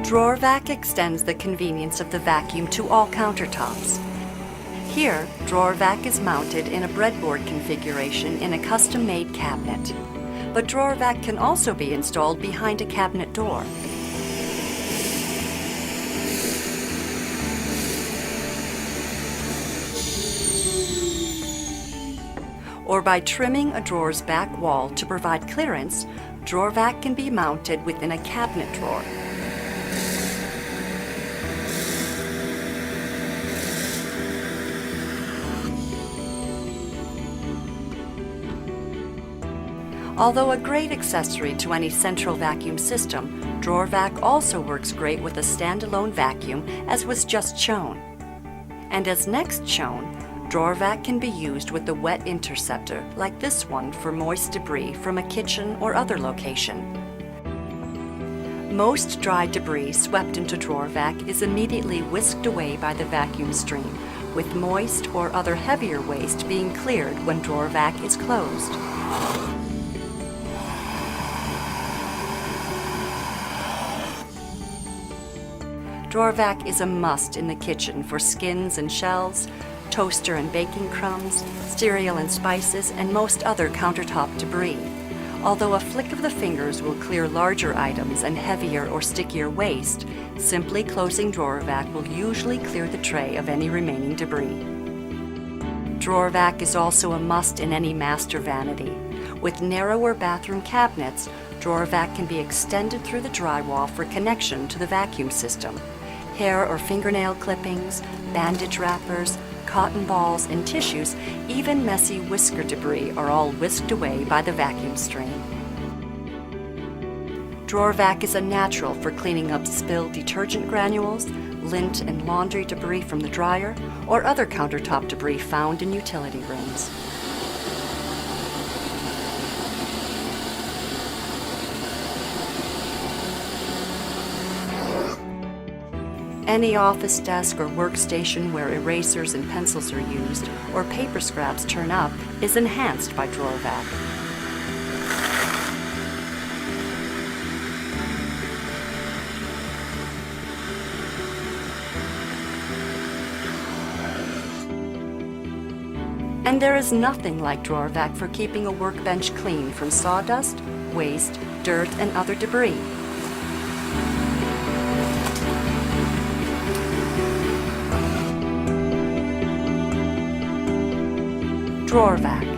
Drawer Vac extends the convenience of the vacuum to all countertops. Here, Drawer Vac is mounted in a breadboard configuration in a custom-made cabinet. But Drawer Vac can also be installed behind a cabinet door. Or by trimming a drawer's back wall to provide clearance, Drawer Vac can be mounted within a cabinet drawer. Although a great accessory to any central vacuum system, Drawer Vac also works great with a standalone vacuum, as was just shown. And as next shown, Drawer Vac can be used with a wet interceptor, like this one, for moist debris from a kitchen or other location. Most dry debris swept into Drawer Vac is immediately whisked away by the vacuum stream, with moist or other heavier waste being cleared when Drawer Vac is closed. Drawer Vac is a must in the kitchen for skins and shells, toaster and baking crumbs, cereal and spices, and most other countertop debris. Although a flick of the fingers will clear larger items and heavier or stickier waste, simply closing Drawer Vac will usually clear the tray of any remaining debris. Drawer Vac is also a must in any master vanity. With narrower bathroom cabinets, Drawer Vac can be extended through the drywall for connection to the vacuum system. Hair or fingernail clippings, bandage wrappers, cotton balls, and tissues, even messy whisker debris are all whisked away by the vacuum stream. Drawer Vac is a natural for cleaning up spilled detergent granules, lint and laundry debris from the dryer, or other countertop debris found in utility rooms. Any office desk or workstation where erasers and pencils are used, or paper scraps turn up, is enhanced by Drawer Vac. And there is nothing like Drawer Vac for keeping a workbench clean from sawdust, waste, dirt, and other debris. Drawer Vac.